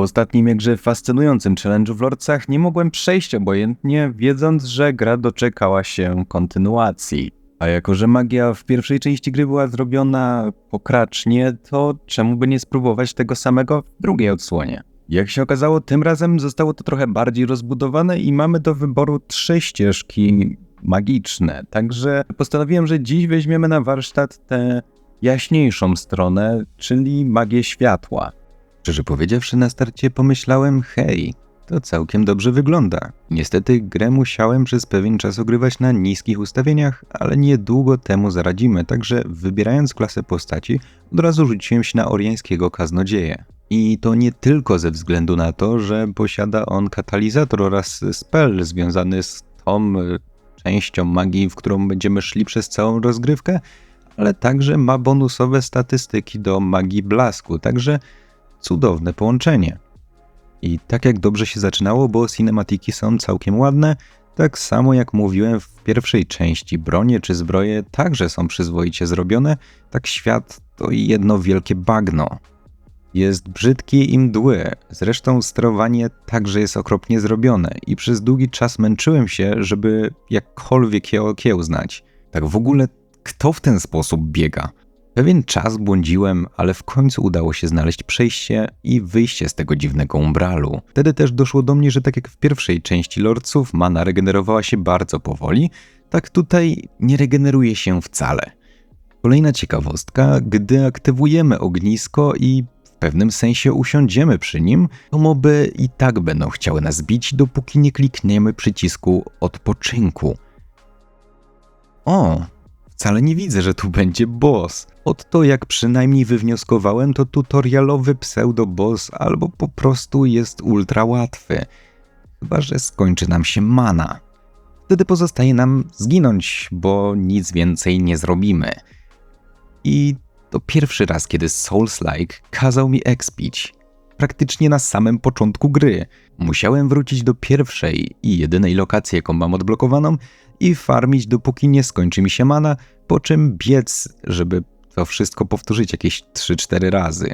Po ostatnim jakże fascynującym challenge'u w Lordsach nie mogłem przejść obojętnie, wiedząc, że gra doczekała się kontynuacji. A jako że magia w pierwszej części gry była zrobiona pokracznie, to czemu by nie spróbować tego samego w drugiej odsłonie? Jak się okazało, tym razem zostało to trochę bardziej rozbudowane i mamy do wyboru 3 ścieżki magiczne. Także postanowiłem, że dziś weźmiemy na warsztat tę jaśniejszą stronę, czyli magię światła. Szczerze powiedziawszy, na starcie pomyślałem, hej, to całkiem dobrze wygląda. Niestety grę musiałem przez pewien czas ogrywać na niskich ustawieniach, ale niedługo temu zaradzimy, także wybierając klasę postaci, od razu rzuciłem się na oriańskiego kaznodzieję. I to nie tylko ze względu na to, że posiada on katalizator oraz spell związany z tą częścią magii, w którą będziemy szli przez całą rozgrywkę, ale także ma bonusowe statystyki do magii blasku, także cudowne połączenie. I tak jak dobrze się zaczynało, bo cinematiki są całkiem ładne, tak samo jak mówiłem w pierwszej części, bronie czy zbroje także są przyzwoicie zrobione, tak świat to jedno wielkie bagno. Jest brzydki i mdły, zresztą sterowanie także jest okropnie zrobione i przez długi czas męczyłem się, żeby jakkolwiek je okiełznać. Tak w ogóle kto w ten sposób biega? Pewien czas błądziłem, ale w końcu udało się znaleźć przejście i wyjście z tego dziwnego umbralu. Wtedy też doszło do mnie, że tak jak w pierwszej części Lordsów mana regenerowała się bardzo powoli, tak tutaj nie regeneruje się wcale. Kolejna ciekawostka, gdy aktywujemy ognisko i w pewnym sensie usiądziemy przy nim, to moby i tak będą chciały nas bić, dopóki nie klikniemy przycisku odpoczynku. O! Wcale nie widzę, że tu będzie boss. Od to, jak przynajmniej wywnioskowałem, to tutorialowy pseudo-boss albo po prostu jest ultra łatwy. Chyba że skończy nam się mana. Wtedy pozostaje nam zginąć, bo nic więcej nie zrobimy. I to pierwszy raz, kiedy Souls-like kazał mi expić. Praktycznie na samym początku gry. Musiałem wrócić do pierwszej i jedynej lokacji, jaką mam odblokowaną i farmić, dopóki nie skończy mi się mana, po czym biec, żeby to wszystko powtórzyć jakieś 3-4 razy.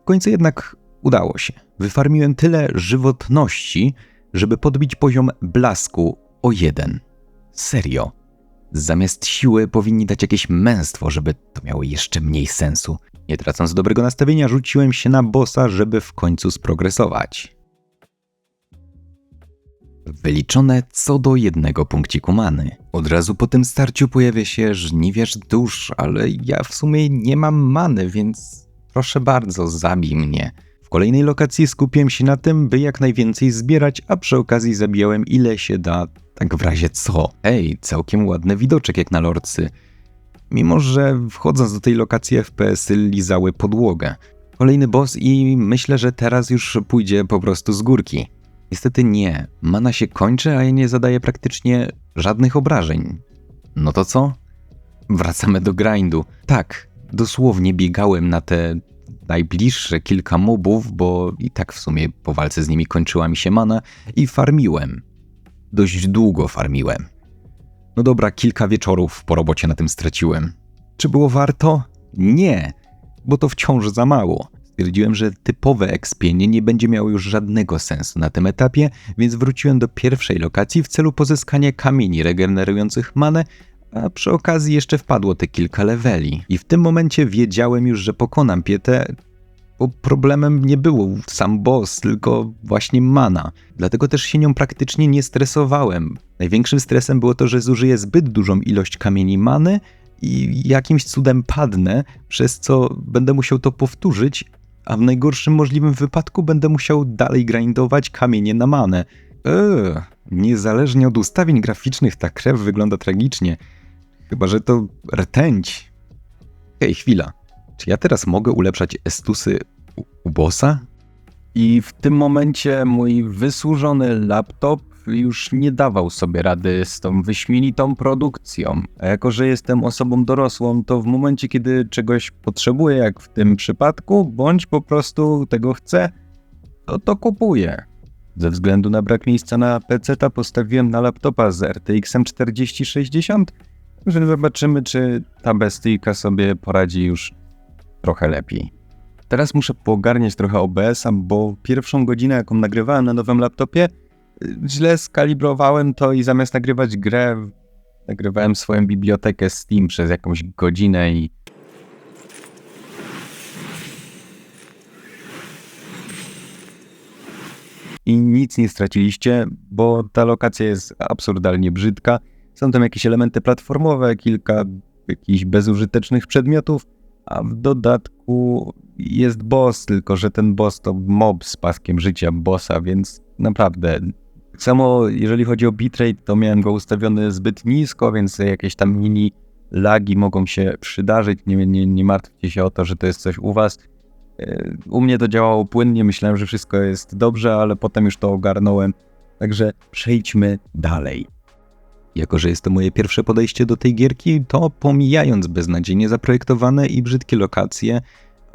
W końcu jednak udało się. Wyfarmiłem tyle żywotności, żeby podbić poziom blasku o 1. Serio. Zamiast siły powinni dać jakieś męstwo, żeby to miało jeszcze mniej sensu. Nie tracąc dobrego nastawienia, rzuciłem się na bossa, żeby w końcu sprogresować. Wyliczone co do 1 punkciku many. Od razu po tym starciu pojawia się żniwiarz dusz, ale ja w sumie nie mam many, więc proszę bardzo, zabij mnie. W kolejnej lokacji skupiłem się na tym, by jak najwięcej zbierać, a przy okazji zabijałem ile się da, tak w razie co. Ej, całkiem ładny widoczek jak na Lordsy. Mimo że wchodząc do tej lokacji FPS-y lizały podłogę. Kolejny boss i myślę, że teraz już pójdzie po prostu z górki. Niestety nie, mana się kończy, a ja nie zadaję praktycznie żadnych obrażeń. No to co? Wracamy do grindu. Tak, dosłownie biegałem na te najbliższe kilka mobów, bo i tak w sumie po walce z nimi kończyła mi się mana i farmiłem. Dość długo farmiłem. No dobra, kilka wieczorów po robocie na tym straciłem. Czy było warto? Nie, bo to wciąż za mało. Stwierdziłem, że typowe expienie nie będzie miało już żadnego sensu na tym etapie, więc wróciłem do pierwszej lokacji w celu pozyskania kamieni regenerujących manę, a przy okazji jeszcze wpadło te kilka leveli. I w tym momencie wiedziałem już, że pokonam Pietę, bo problemem nie był sam boss, tylko właśnie mana. Dlatego też się nią praktycznie nie stresowałem. Największym stresem było to, że zużyję zbyt dużą ilość kamieni many i jakimś cudem padnę, przez co będę musiał to powtórzyć, a w najgorszym możliwym wypadku będę musiał dalej grindować kamienie na manę. Niezależnie od ustawień graficznych ta krew wygląda tragicznie. Chyba że to rtęć. Hej, chwila. Czy ja teraz mogę ulepszać estusy u bossa? I w tym momencie mój wysłużony laptop już nie dawał sobie rady z tą wyśmienitą produkcją. A jako że jestem osobą dorosłą, to w momencie, kiedy czegoś potrzebuję, jak w tym przypadku, bądź po prostu tego chcę, to kupuję. Ze względu na brak miejsca na PC-ta postawiłem na laptopa z RTX-em 4060, że zobaczymy, czy ta bestyjka sobie poradzi już trochę lepiej. Teraz muszę poogarniać trochę OBS-a, bo pierwszą godzinę, jaką nagrywałem na nowym laptopie, źle skalibrowałem to i zamiast nagrywać grę, nagrywałem swoją bibliotekę Steam przez jakąś godzinę i nic nie straciliście, bo ta lokacja jest absurdalnie brzydka. Są tam jakieś elementy platformowe, kilka jakichś bezużytecznych przedmiotów, a w dodatku jest boss, tylko że ten boss to mob z paskiem życia bossa, więc naprawdę. Tak samo jeżeli chodzi o bitrate, to miałem go ustawiony zbyt nisko, więc jakieś tam mini lagi mogą się przydarzyć. Nie martwcie się o to, że to jest coś u was. U mnie to działało płynnie, myślałem, że wszystko jest dobrze, ale potem już to ogarnąłem. Także przejdźmy dalej. Jako że jest to moje pierwsze podejście do tej gierki, to pomijając beznadziejnie zaprojektowane i brzydkie lokacje,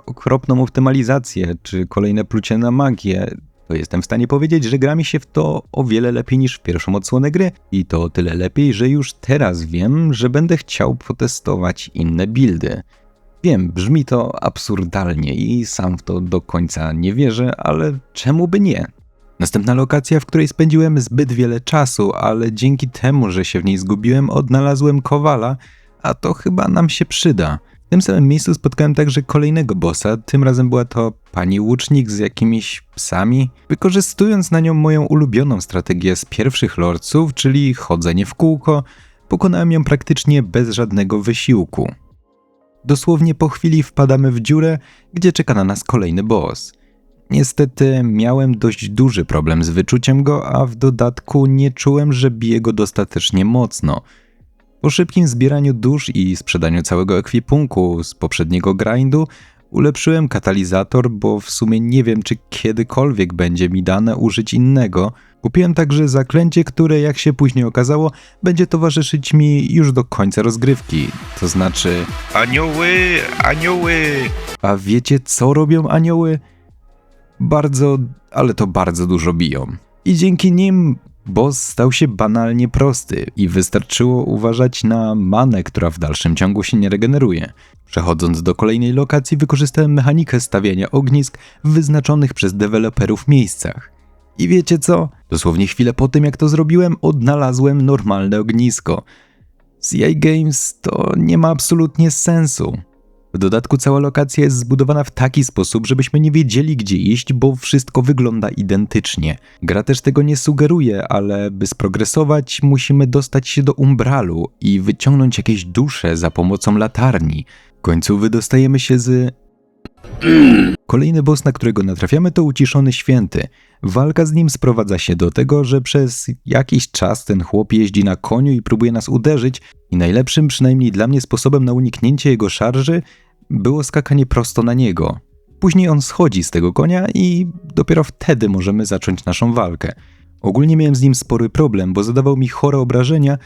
okropną optymalizację czy kolejne plucie na magię, to jestem w stanie powiedzieć, że gra mi się w to o wiele lepiej niż w pierwszą odsłonę gry i to o tyle lepiej, że już teraz wiem, że będę chciał potestować inne buildy. Wiem, brzmi to absurdalnie i sam w to do końca nie wierzę, ale czemu by nie? Następna lokacja, w której spędziłem zbyt wiele czasu, ale dzięki temu, że się w niej zgubiłem, odnalazłem kowala, a to chyba nam się przyda. W tym samym miejscu spotkałem także kolejnego bossa, tym razem była to pani łucznik z jakimiś psami. Wykorzystując na nią moją ulubioną strategię z pierwszych lordców, czyli chodzenie w kółko, pokonałem ją praktycznie bez żadnego wysiłku. Dosłownie po chwili wpadamy w dziurę, gdzie czeka na nas kolejny boss. Niestety miałem dość duży problem z wyczuciem go, a w dodatku nie czułem, że bije go dostatecznie mocno. Po szybkim zbieraniu dusz i sprzedaniu całego ekwipunku z poprzedniego grindu ulepszyłem katalizator, bo w sumie nie wiem, czy kiedykolwiek będzie mi dane użyć innego. Kupiłem także zaklęcie, które jak się później okazało, będzie towarzyszyć mi już do końca rozgrywki. To znaczy... Anioły, anioły! A wiecie, co robią anioły? Bardzo, ale to bardzo dużo biją. I dzięki nim boss stał się banalnie prosty i wystarczyło uważać na manę, która w dalszym ciągu się nie regeneruje. Przechodząc do kolejnej lokacji, wykorzystałem mechanikę stawiania ognisk w wyznaczonych przez deweloperów miejscach. I wiecie co? Dosłownie chwilę po tym, jak to zrobiłem, odnalazłem normalne ognisko. Z EA Games to nie ma absolutnie sensu. W dodatku cała lokacja jest zbudowana w taki sposób, żebyśmy nie wiedzieli, gdzie iść, bo wszystko wygląda identycznie. Gra też tego nie sugeruje, ale by sprogresować, musimy dostać się do umbralu i wyciągnąć jakieś dusze za pomocą latarni. W końcu wydostajemy się z... Kolejny boss, na którego natrafiamy, to Uciszony Święty. Walka z nim sprowadza się do tego, że przez jakiś czas ten chłop jeździ na koniu i próbuje nas uderzyć i najlepszym, przynajmniej dla mnie, sposobem na uniknięcie jego szarży było skakanie prosto na niego. Później on schodzi z tego konia i dopiero wtedy możemy zacząć naszą walkę. Ogólnie miałem z nim spory problem, bo zadawał mi chore obrażenia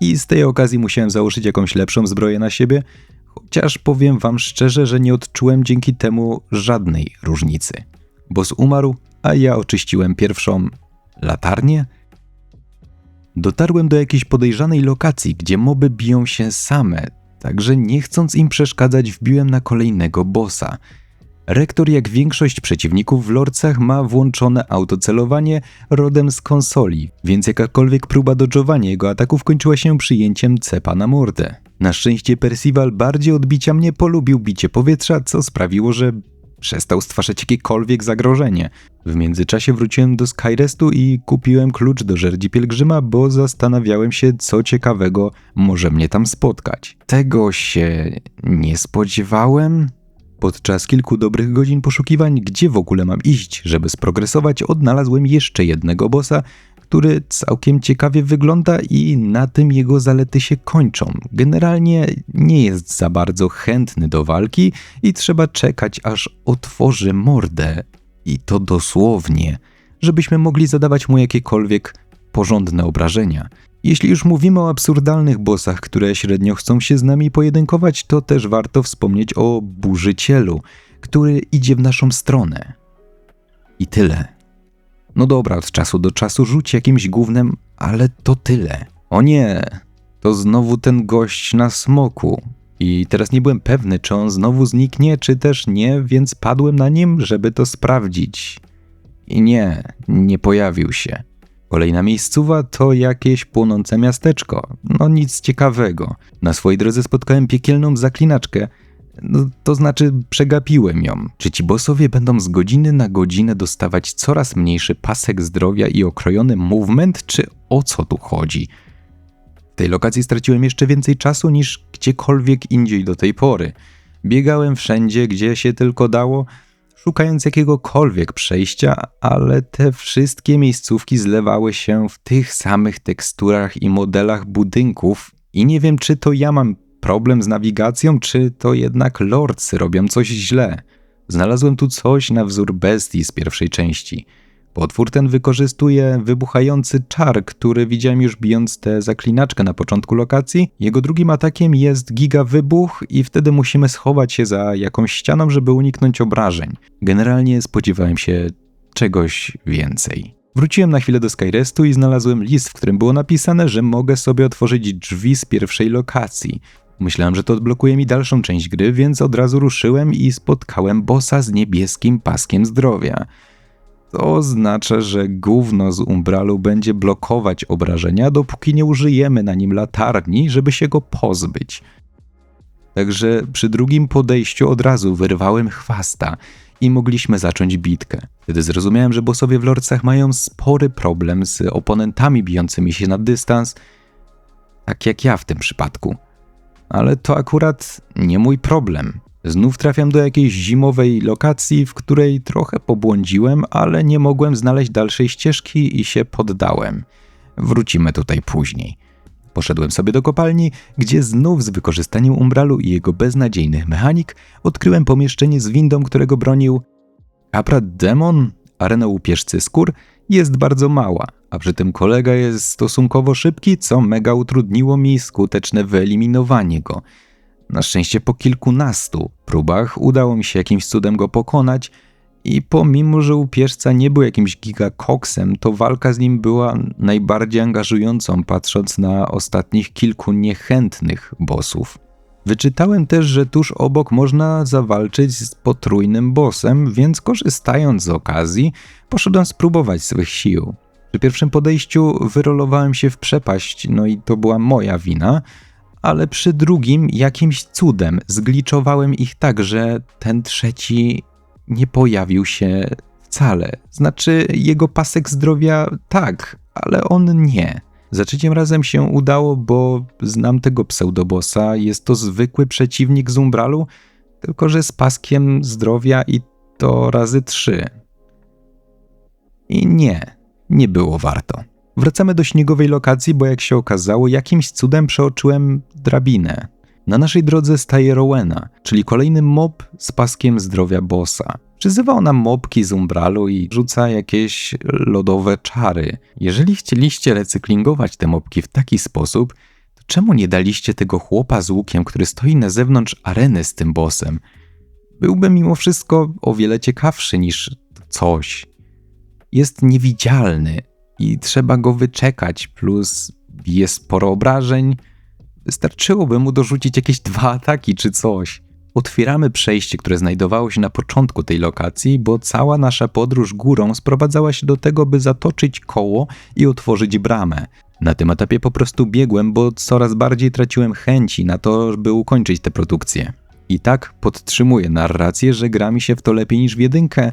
i z tej okazji musiałem założyć jakąś lepszą zbroję na siebie, chociaż powiem wam szczerze, że nie odczułem dzięki temu żadnej różnicy. Boss umarł, a ja oczyściłem pierwszą latarnię. Dotarłem do jakiejś podejrzanej lokacji, gdzie moby biją się same, także nie chcąc im przeszkadzać, wbiłem na kolejnego bossa. Rektor, jak większość przeciwników w lordcach, ma włączone autocelowanie rodem z konsoli, więc jakakolwiek próba dodżowania jego ataków kończyła się przyjęciem cepa na mordę. Na szczęście Percival bardziej od bicia mnie polubił bicie powietrza, co sprawiło, że przestał stwarzać jakiekolwiek zagrożenie. W międzyczasie wróciłem do Skyrestu i kupiłem klucz do Żerdzi Pielgrzyma, bo zastanawiałem się, co ciekawego może mnie tam spotkać. Tego się nie spodziewałem. Podczas kilku dobrych godzin poszukiwań, gdzie w ogóle mam iść, żeby sprogresować, odnalazłem jeszcze jednego bossa, który całkiem ciekawie wygląda i na tym jego zalety się kończą. Generalnie nie jest za bardzo chętny do walki i trzeba czekać, aż otworzy mordę. I to dosłownie, żebyśmy mogli zadawać mu jakiekolwiek porządne obrażenia. Jeśli już mówimy o absurdalnych bossach, które średnio chcą się z nami pojedynkować, to też warto wspomnieć o Burzycielu, który idzie w naszą stronę. I tyle. No dobra, od czasu do czasu rzuć jakimś gównem, ale to tyle. O nie, to znowu ten gość na smoku. I teraz nie byłem pewny, czy on znowu zniknie, czy też nie, więc padłem na nim, żeby to sprawdzić. I nie pojawił się. Kolejna miejscowa to jakieś płonące miasteczko. No nic ciekawego. Na swojej drodze spotkałem piekielną zaklinaczkę. No, to znaczy przegapiłem ją. Czy ci bossowie będą z godziny na godzinę dostawać coraz mniejszy pasek zdrowia i okrojony movement, czy o co tu chodzi? W tej lokacji straciłem jeszcze więcej czasu niż gdziekolwiek indziej do tej pory. Biegałem wszędzie, gdzie się tylko dało, szukając jakiegokolwiek przejścia, ale te wszystkie miejscówki zlewały się w tych samych teksturach i modelach budynków i nie wiem, czy to ja mam problem z nawigacją, czy to jednak lordsy robią coś źle. Znalazłem tu coś na wzór bestii z pierwszej części. Potwór ten wykorzystuje wybuchający czar, który widziałem już bijąc tę zaklinaczkę na początku lokacji. Jego drugim atakiem jest giga wybuch i wtedy musimy schować się za jakąś ścianą, żeby uniknąć obrażeń. Generalnie spodziewałem się czegoś więcej. Wróciłem na chwilę do Skyrestu i znalazłem list, w którym było napisane, że mogę sobie otworzyć drzwi z pierwszej lokacji. Myślałem, że to odblokuje mi dalszą część gry, więc od razu ruszyłem i spotkałem bossa z niebieskim paskiem zdrowia. To oznacza, że gówno z umbralu będzie blokować obrażenia, dopóki nie użyjemy na nim latarni, żeby się go pozbyć. Także przy drugim podejściu od razu wyrwałem chwasta i mogliśmy zacząć bitkę. Wtedy zrozumiałem, że bossowie w lordsach mają spory problem z oponentami bijącymi się na dystans, tak jak ja w tym przypadku. Ale to akurat nie mój problem. Znów trafiam do jakiejś zimowej lokacji, w której trochę pobłądziłem, ale nie mogłem znaleźć dalszej ścieżki i się poddałem. Wrócimy tutaj później. Poszedłem sobie do kopalni, gdzie znów z wykorzystaniem umbralu i jego beznadziejnych mechanik odkryłem pomieszczenie z windą, którego bronił Kaprat Demon. Arena łupieżcy skór jest bardzo mała, a przy tym kolega jest stosunkowo szybki, co mega utrudniło mi skuteczne wyeliminowanie go. Na szczęście po kilkunastu próbach udało mi się jakimś cudem go pokonać i pomimo, że łupieżca nie był jakimś gigakoksem, to walka z nim była najbardziej angażującą, patrząc na ostatnich kilku niechętnych bossów. Wyczytałem też, że tuż obok można zawalczyć z potrójnym bossem, więc korzystając z okazji, poszedłem spróbować swych sił. Przy pierwszym podejściu wyrolowałem się w przepaść, no i to była moja wina, ale przy drugim jakimś cudem zgliczowałem ich tak, że ten trzeci nie pojawił się wcale. Znaczy, jego pasek zdrowia tak, ale on nie. Za trzecim razem się udało, bo znam tego pseudobossa, jest to zwykły przeciwnik z umbralu, tylko że z paskiem zdrowia i to razy 3. I nie było warto. Wracamy do śniegowej lokacji, bo jak się okazało, jakimś cudem przeoczyłem drabinę. Na naszej drodze staje Rowena, czyli kolejny mob z paskiem zdrowia bossa. Przyzywa ona mobki z umbralu i rzuca jakieś lodowe czary. Jeżeli chcieliście recyklingować te mobki w taki sposób, to czemu nie daliście tego chłopa z łukiem, który stoi na zewnątrz areny z tym bossem? Byłby mimo wszystko o wiele ciekawszy niż to coś. Jest niewidzialny i trzeba go wyczekać, plus bije sporo obrażeń. Wystarczyłoby mu dorzucić jakieś 2 ataki czy coś. Otwieramy przejście, które znajdowało się na początku tej lokacji, bo cała nasza podróż górą sprowadzała się do tego, by zatoczyć koło i otworzyć bramę. Na tym etapie po prostu biegłem, bo coraz bardziej traciłem chęci na to, by ukończyć tę produkcję. I tak podtrzymuję narrację, że gra mi się w to lepiej niż w jedynkę.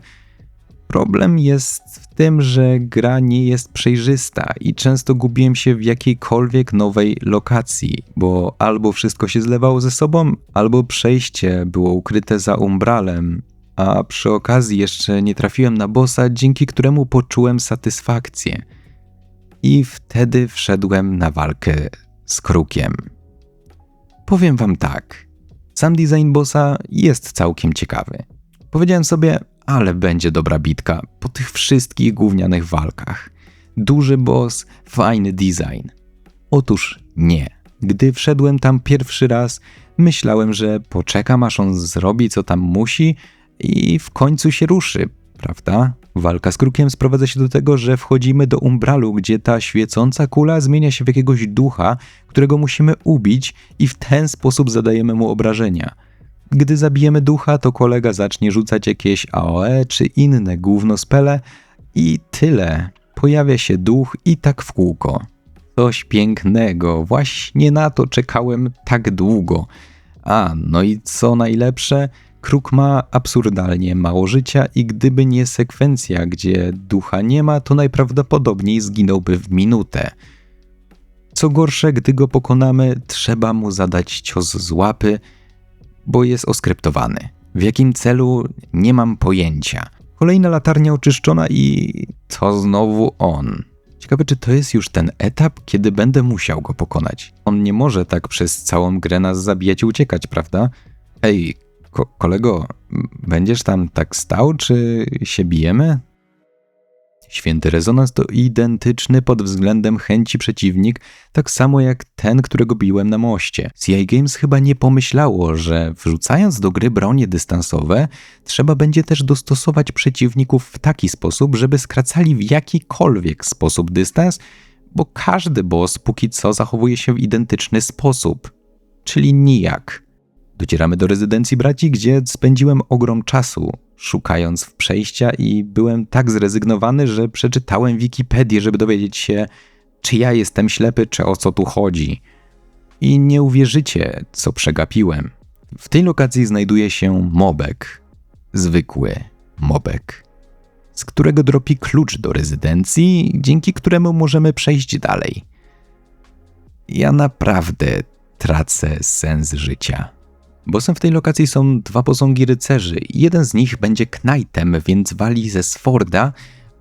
Problem jest w tym, że gra nie jest przejrzysta i często gubiłem się w jakiejkolwiek nowej lokacji, bo albo wszystko się zlewało ze sobą, albo przejście było ukryte za umbralem, a przy okazji jeszcze nie trafiłem na bossa, dzięki któremu poczułem satysfakcję. I wtedy wszedłem na walkę z krukiem. Powiem wam tak, sam design bossa jest całkiem ciekawy. Powiedziałem sobie, ale będzie dobra bitka po tych wszystkich gównianych walkach. Duży boss, fajny design. Otóż nie. Gdy wszedłem tam pierwszy raz, myślałem, że poczekam aż on zrobi co tam musi i w końcu się ruszy, prawda? Walka z krukiem sprowadza się do tego, że wchodzimy do umbralu, gdzie ta świecąca kula zmienia się w jakiegoś ducha, którego musimy ubić i w ten sposób zadajemy mu obrażenia. Gdy zabijemy ducha, to kolega zacznie rzucać jakieś AOE czy inne gównospele i tyle. Pojawia się duch i tak w kółko. Coś pięknego, właśnie na to czekałem tak długo. No i co najlepsze, kruk ma absurdalnie mało życia i gdyby nie sekwencja, gdzie ducha nie ma, to najprawdopodobniej zginąłby w minutę. Co gorsze, gdy go pokonamy, trzeba mu zadać cios z łapy, bo jest oskryptowany. W jakim celu? Nie mam pojęcia. Kolejna latarnia oczyszczona i to znowu on. Ciekawe, czy to jest już ten etap, kiedy będę musiał go pokonać. On nie może tak przez całą grę nas zabijać i uciekać, prawda? Ej, kolego, będziesz tam tak stał, czy się bijemy? Święty rezonans to identyczny pod względem chęci przeciwnik, tak samo jak ten, którego biłem na moście. CI Games chyba nie pomyślało, że wrzucając do gry bronie dystansowe, trzeba będzie też dostosować przeciwników w taki sposób, żeby skracali w jakikolwiek sposób dystans, bo każdy boss póki co zachowuje się w identyczny sposób, czyli nijak. Docieramy do rezydencji braci, gdzie spędziłem ogrom czasu, szukając przejścia i byłem tak zrezygnowany, że przeczytałem Wikipedię, żeby dowiedzieć się, czy ja jestem ślepy, czy o co tu chodzi. I nie uwierzycie, co przegapiłem. W tej lokacji znajduje się mobek. Zwykły mobek, z którego dropi klucz do rezydencji, dzięki któremu możemy przejść dalej. Ja naprawdę tracę sens życia. Bossem w tej lokacji są 2 posągi rycerzy. Jeden z nich będzie knightem, więc wali ze sworda,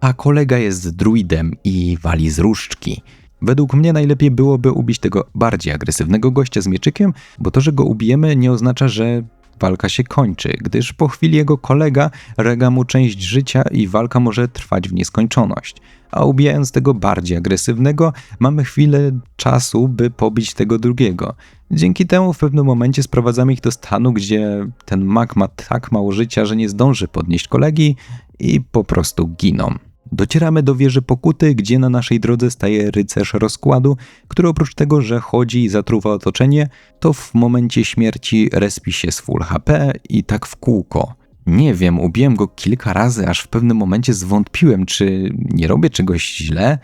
a kolega jest druidem i wali z różdżki. Według mnie najlepiej byłoby ubić tego bardziej agresywnego gościa z mieczykiem, bo to, że go ubijemy, nie oznacza, że walka się kończy, gdyż po chwili jego kolega rega mu część życia i walka może trwać w nieskończoność. A ubijając tego bardziej agresywnego, mamy chwilę czasu, by pobić tego drugiego. Dzięki temu w pewnym momencie sprowadzamy ich do stanu, gdzie ten mag ma tak mało życia, że nie zdąży podnieść kolegi i po prostu giną. Docieramy do wieży pokuty, gdzie na naszej drodze staje rycerz rozkładu, który oprócz tego, że chodzi i zatruwa otoczenie, to w momencie śmierci respi się z full HP i tak w kółko. Nie wiem, ubiłem go kilka razy, aż w pewnym momencie zwątpiłem, czy nie robię czegoś źle.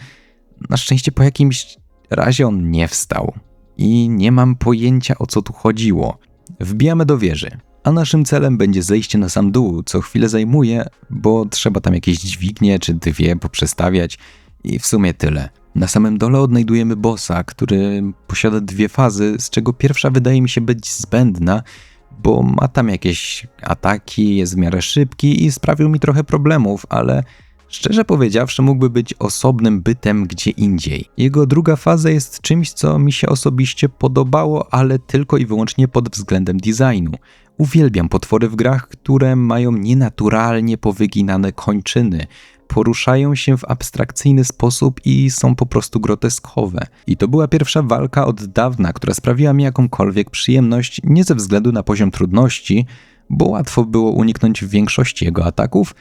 Na szczęście po jakimś razie on nie wstał. I nie mam pojęcia, o co tu chodziło. Wbijamy do wieży, a naszym celem będzie zejście na sam dół, co chwilę zajmuje, bo trzeba tam jakieś dźwignie czy 2 poprzestawiać i w sumie tyle. Na samym dole odnajdujemy bossa, który posiada 2 fazy, z czego pierwsza wydaje mi się być zbędna, bo ma tam jakieś ataki, jest w miarę szybki i sprawił mi trochę problemów, ale szczerze powiedziawszy mógłby być osobnym bytem gdzie indziej. Jego druga faza jest czymś, co mi się osobiście podobało, ale tylko i wyłącznie pod względem designu. Uwielbiam potwory w grach, które mają nienaturalnie powyginane kończyny, poruszają się w abstrakcyjny sposób i są po prostu groteskowe. I to była pierwsza walka od dawna, która sprawiła mi jakąkolwiek przyjemność, nie ze względu na poziom trudności, bo łatwo było uniknąć w większości jego ataków.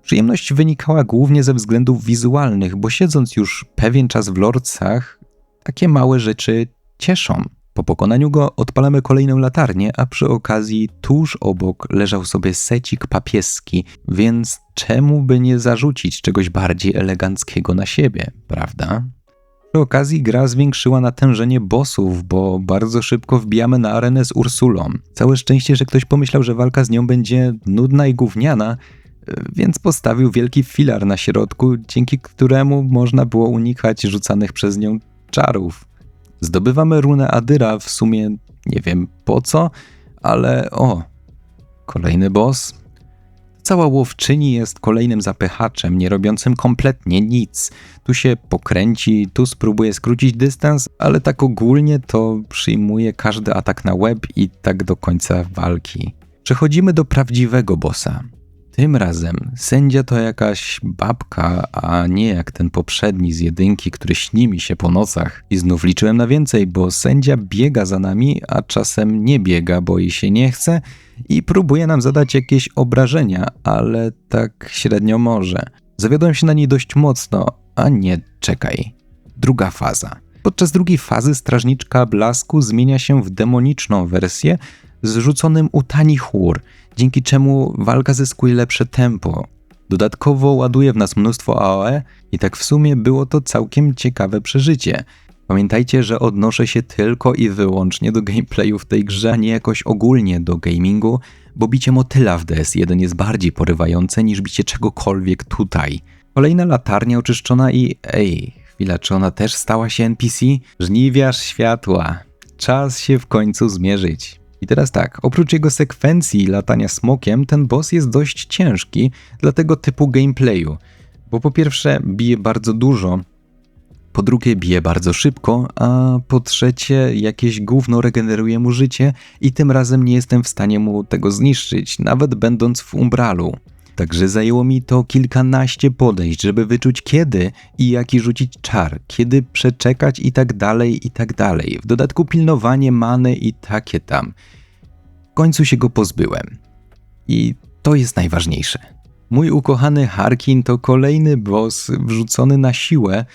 Przyjemność wynikała głównie ze względów wizualnych, bo siedząc już pewien czas w lordsach, takie małe rzeczy cieszą. Po pokonaniu go odpalamy kolejną latarnię, a przy okazji tuż obok leżał sobie secik papieski, więc czemu by nie zarzucić czegoś bardziej eleganckiego na siebie, prawda? Przy okazji gra zwiększyła natężenie bossów, bo bardzo szybko wbijamy na arenę z Ursulą. Całe szczęście, że ktoś pomyślał, że walka z nią będzie nudna i gówniana, więc postawił wielki filar na środku, dzięki któremu można było unikać rzucanych przez nią czarów. Zdobywamy runę Adyra, w sumie nie wiem po co, ale kolejny boss. Cała łowczyni jest kolejnym zapychaczem, nie robiącym kompletnie nic. Tu się pokręci, tu spróbuje skrócić dystans, ale tak ogólnie to przyjmuje każdy atak na łeb i tak do końca walki. Przechodzimy do prawdziwego bossa. Tym razem sędzia to jakaś babka, a nie jak ten poprzedni z 1, który śni mi się po nocach. I znów liczyłem na więcej, bo sędzia biega za nami, a czasem nie biega, bo jej się nie chce i próbuje nam zadać jakieś obrażenia, ale tak średnio może. Zawiodłem się na niej dość mocno, a nie, czekaj. Druga faza. Podczas drugiej fazy strażniczka blasku zmienia się w demoniczną wersję z rzuconym u tani chór, dzięki czemu walka zyskuje lepsze tempo. Dodatkowo ładuje w nas mnóstwo AOE i tak w sumie było to całkiem ciekawe przeżycie. Pamiętajcie, że odnoszę się tylko i wyłącznie do gameplayu w tej grze, a nie jakoś ogólnie do gamingu, bo bicie motyla w DS1 jest bardziej porywające niż bicie czegokolwiek tutaj. Kolejna latarnia oczyszczona i... chwila, czy ona też stała się NPC? Żniwiarz światła. Czas się w końcu zmierzyć. I teraz tak, oprócz jego sekwencji latania smokiem, ten boss jest dość ciężki dla tego typu gameplayu. Bo po pierwsze bije bardzo dużo, po drugie bije bardzo szybko, a po trzecie jakieś gówno regeneruje mu życie i tym razem nie jestem w stanie mu tego zniszczyć, nawet będąc w umbralu. Także zajęło mi to kilkanaście podejść, żeby wyczuć kiedy i jaki rzucić czar, kiedy przeczekać i tak dalej, i tak dalej. W dodatku pilnowanie many i takie tam. W końcu się go pozbyłem. I to jest najważniejsze. Mój ukochany Harkin to kolejny boss wrzucony na siłę,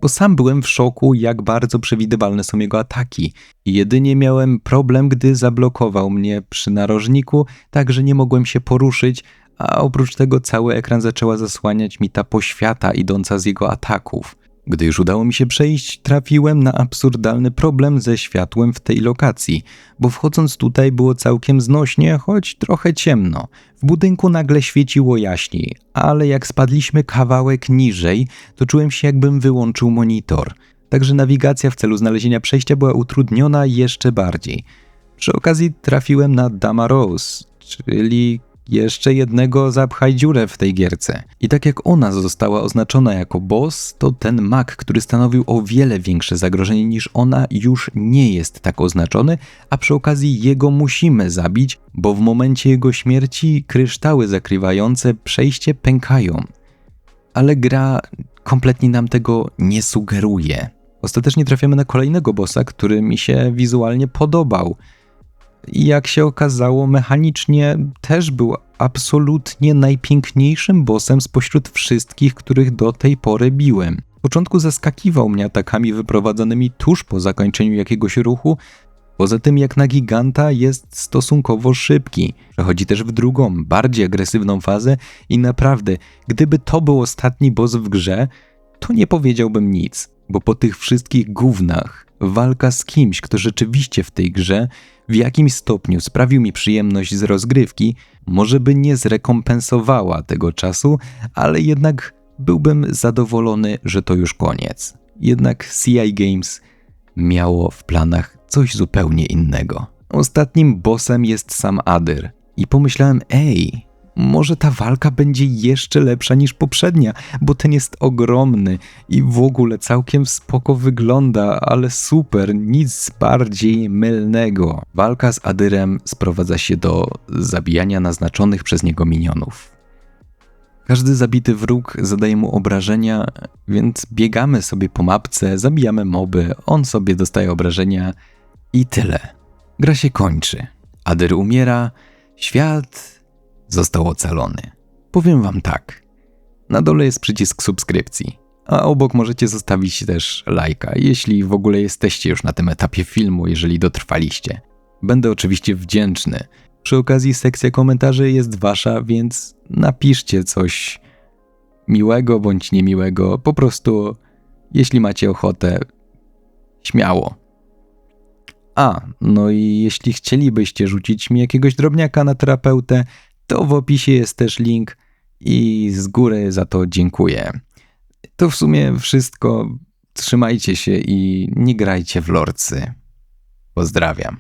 bo sam byłem w szoku, jak bardzo przewidywalne są jego ataki. I jedynie miałem problem, gdy zablokował mnie przy narożniku, tak że nie mogłem się poruszyć, a oprócz tego cały ekran zaczęła zasłaniać mi ta poświata idąca z jego ataków. Gdy już udało mi się przejść, trafiłem na absurdalny problem ze światłem w tej lokacji, bo wchodząc tutaj było całkiem znośnie, choć trochę ciemno. W budynku nagle świeciło jaśniej, ale jak spadliśmy kawałek niżej, to czułem się, jakbym wyłączył monitor. Także nawigacja w celu znalezienia przejścia była utrudniona jeszcze bardziej. Przy okazji trafiłem na Dama Rose, czyli jeszcze jednego zapchaj dziurę w tej gierce. I tak jak ona została oznaczona jako boss, to ten mag, który stanowił o wiele większe zagrożenie niż ona, już nie jest tak oznaczony, a przy okazji jego musimy zabić, bo w momencie jego śmierci kryształy zakrywające przejście pękają. Ale gra kompletnie nam tego nie sugeruje. Ostatecznie trafiamy na kolejnego bossa, który mi się wizualnie podobał. I jak się okazało, mechanicznie też był absolutnie najpiękniejszym bossem spośród wszystkich, których do tej pory biłem. W początku zaskakiwał mnie atakami wyprowadzonymi tuż po zakończeniu jakiegoś ruchu, poza tym jak na giganta jest stosunkowo szybki. Przechodzi też w drugą, bardziej agresywną fazę i naprawdę, gdyby to był ostatni boss w grze, to nie powiedziałbym nic, bo po tych wszystkich gównach walka z kimś, kto rzeczywiście w tej grze w jakimś stopniu sprawił mi przyjemność z rozgrywki, może by nie zrekompensowała tego czasu, ale jednak byłbym zadowolony, że to już koniec. Jednak CI Games miało w planach coś zupełnie innego. Ostatnim bossem jest sam Adyr i pomyślałem, może ta walka będzie jeszcze lepsza niż poprzednia, bo ten jest ogromny i w ogóle całkiem spoko wygląda, ale super, nic bardziej mylnego. Walka z Adyrem sprowadza się do zabijania naznaczonych przez niego minionów. Każdy zabity wróg zadaje mu obrażenia, więc biegamy sobie po mapce, zabijamy moby, on sobie dostaje obrażenia i tyle. Gra się kończy. Adyr umiera, świat został ocalony. Powiem wam tak, na dole jest przycisk subskrypcji, a obok możecie zostawić też lajka, jeśli w ogóle jesteście już na tym etapie filmu, jeżeli dotrwaliście. Będę oczywiście wdzięczny. Przy okazji sekcja komentarzy jest wasza, więc napiszcie coś miłego bądź niemiłego, po prostu jeśli macie ochotę, śmiało. No i jeśli chcielibyście rzucić mi jakiegoś drobniaka na terapeutę, to w opisie jest też link i z góry za to dziękuję. To w sumie wszystko. Trzymajcie się i nie grajcie w lordsy. Pozdrawiam.